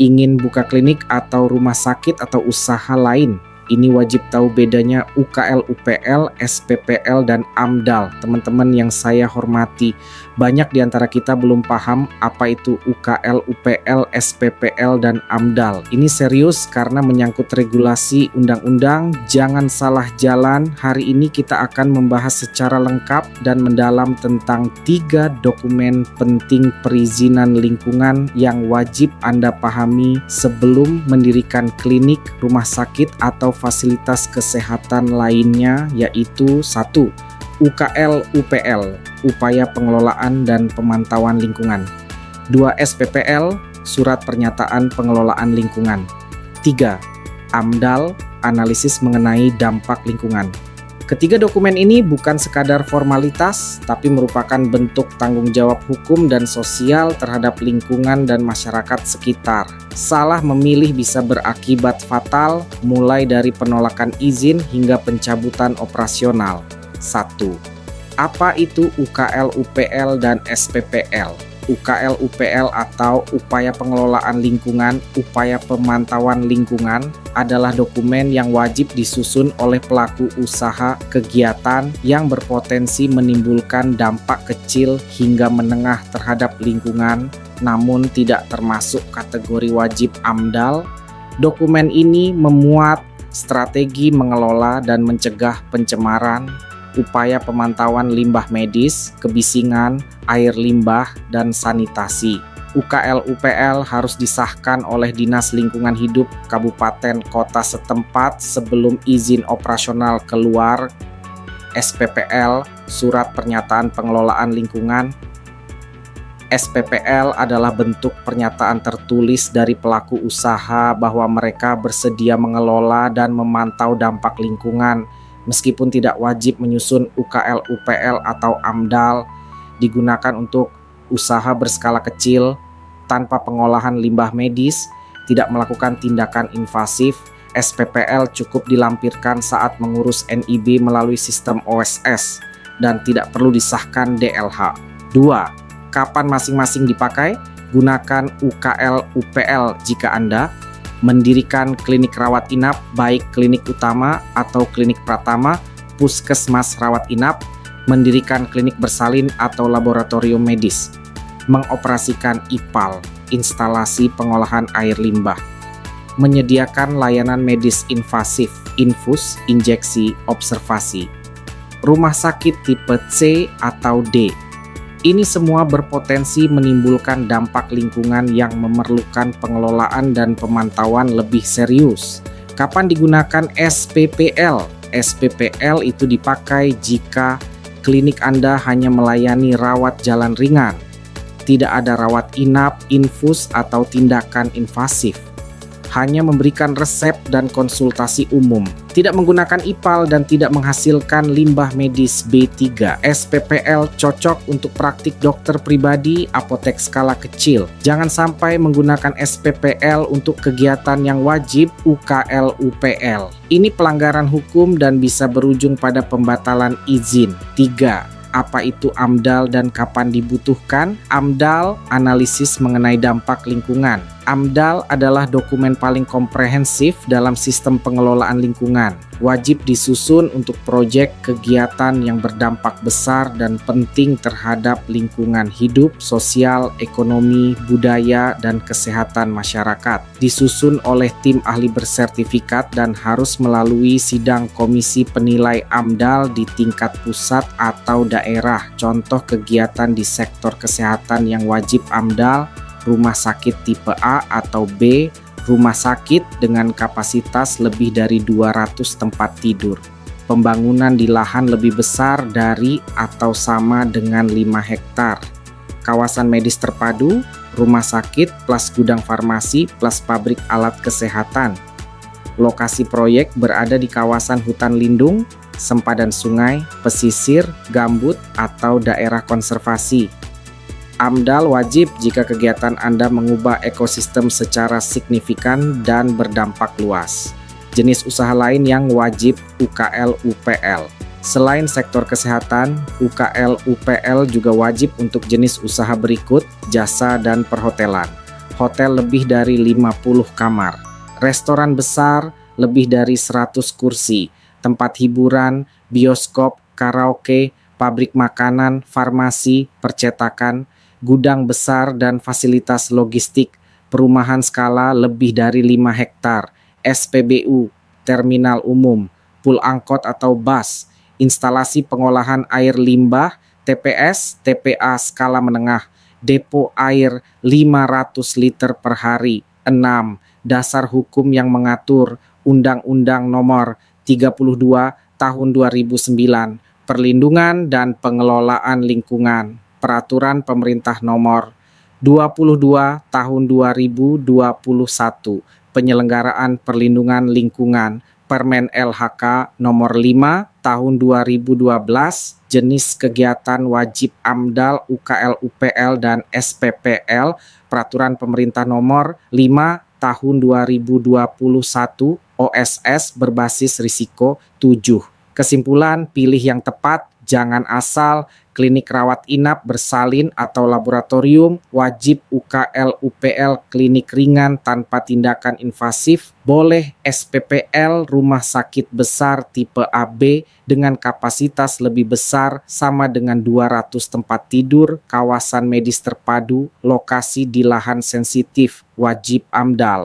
Ingin buka klinik atau rumah sakit atau usaha lain? Ini wajib tahu bedanya UKL, UPL, SPPL, dan AMDAL. Teman-teman yang saya hormati, banyak di antara kita belum paham apa itu UKL, UPL, SPPL, dan AMDAL. Ini serius karena menyangkut regulasi undang-undang. Jangan salah jalan. Hari ini kita akan membahas secara lengkap dan mendalam tentang 3 dokumen penting perizinan lingkungan yang wajib Anda pahami sebelum mendirikan klinik, rumah sakit, atau fasilitas kesehatan lainnya, yaitu 1. UKL UPL, upaya pengelolaan dan pemantauan lingkungan. 2. SPPL, surat pernyataan pengelolaan lingkungan. 3. AMDAL, analisis mengenai dampak lingkungan. Ketiga dokumen ini bukan sekadar formalitas, tapi merupakan bentuk tanggung jawab hukum dan sosial terhadap lingkungan dan masyarakat sekitar. Salah memilih bisa berakibat fatal, mulai dari penolakan izin hingga pencabutan operasional. 1. Apa itu UKL, UPL, dan SPPL? UKL, UPL atau upaya pengelolaan lingkungan, upaya pemantauan lingkungan adalah dokumen yang wajib disusun oleh pelaku usaha kegiatan yang berpotensi menimbulkan dampak kecil hingga menengah terhadap lingkungan, namun tidak termasuk kategori wajib AMDAL. Dokumen ini memuat strategi mengelola dan mencegah pencemaran, upaya pemantauan limbah medis, kebisingan, air limbah, dan sanitasi. UKL UPL harus disahkan oleh Dinas Lingkungan Hidup Kabupaten Kota setempat sebelum izin operasional keluar. SPPL, surat pernyataan pengelolaan lingkungan. SPPL adalah bentuk pernyataan tertulis dari pelaku usaha bahwa mereka bersedia mengelola dan memantau dampak lingkungan. Meskipun tidak wajib menyusun UKL, UPL, atau AMDAL, digunakan untuk usaha berskala kecil, tanpa pengolahan limbah medis, tidak melakukan tindakan invasif. SPPL cukup dilampirkan saat mengurus NIB melalui sistem OSS dan tidak perlu disahkan DLH. 2. Kapan masing-masing dipakai? Gunakan UKL, UPL jika Anda mendirikan klinik rawat inap, baik klinik utama atau klinik pratama, puskesmas rawat inap, mendirikan klinik bersalin atau laboratorium medis, mengoperasikan IPAL, instalasi pengolahan air limbah, menyediakan layanan medis invasif, infus, injeksi, observasi, rumah sakit tipe C atau D. Ini semua berpotensi menimbulkan dampak lingkungan yang memerlukan pengelolaan dan pemantauan lebih serius. Kapan digunakan SPPL? SPPL itu dipakai jika klinik Anda hanya melayani rawat jalan ringan, tidak ada rawat inap, infus, atau tindakan invasif. Hanya memberikan resep dan konsultasi umum, tidak menggunakan IPAL dan tidak menghasilkan limbah medis B3. SPPL cocok untuk praktik dokter pribadi, apotek skala kecil. Jangan sampai menggunakan SPPL untuk kegiatan yang wajib UKL UPL. Ini pelanggaran hukum dan bisa berujung pada pembatalan izin. 3. Apa itu AMDAL dan kapan dibutuhkan? AMDAL, analisis mengenai dampak lingkungan. AMDAL adalah dokumen paling komprehensif dalam sistem pengelolaan lingkungan. Wajib disusun untuk proyek kegiatan yang berdampak besar dan penting terhadap lingkungan hidup, sosial, ekonomi, budaya, dan kesehatan masyarakat. Disusun oleh tim ahli bersertifikat dan harus melalui sidang komisi penilai AMDAL di tingkat pusat atau daerah. Contoh kegiatan di sektor kesehatan yang wajib AMDAL: rumah sakit tipe A atau B, rumah sakit dengan kapasitas lebih dari 200 tempat tidur, pembangunan di lahan lebih besar dari atau sama dengan 5 hektar, kawasan medis terpadu, rumah sakit plus gudang farmasi plus pabrik alat kesehatan. Lokasi proyek berada di kawasan hutan lindung, sempadan sungai, pesisir, gambut, atau daerah konservasi. AMDAL wajib jika kegiatan Anda mengubah ekosistem secara signifikan dan berdampak luas. Jenis usaha lain yang wajib UKL UPL. Selain sektor kesehatan, UKL UPL juga wajib untuk jenis usaha berikut: jasa dan perhotelan, hotel lebih dari 50 kamar, restoran besar lebih dari 100 kursi, tempat hiburan, bioskop, karaoke, pabrik makanan, farmasi, percetakan, gudang besar dan fasilitas logistik, perumahan skala lebih dari 5 hektar, SPBU, terminal umum, pul angkot atau bus, instalasi pengolahan air limbah, TPS, TPA skala menengah, depo air 500 liter per hari. 6. Dasar hukum yang mengatur Undang-Undang Nomor 32 Tahun 2009, Perlindungan dan Pengelolaan Lingkungan, Peraturan Pemerintah Nomor 22 Tahun 2021, Penyelenggaraan Perlindungan Lingkungan, Permen LHK Nomor 5 Tahun 2012, jenis kegiatan wajib AMDAL, UKL, UPL, dan SPPL, Peraturan Pemerintah Nomor 5 Tahun 2021, OSS berbasis risiko 7. Kesimpulan, pilih yang tepat, jangan asal. Klinik rawat inap bersalin atau laboratorium, wajib UKL UPL klinik ringan tanpa tindakan invasif, boleh SPPL rumah sakit besar tipe AB dengan kapasitas lebih besar sama dengan 200 tempat tidur, kawasan medis terpadu, lokasi di lahan sensitif, wajib AMDAL.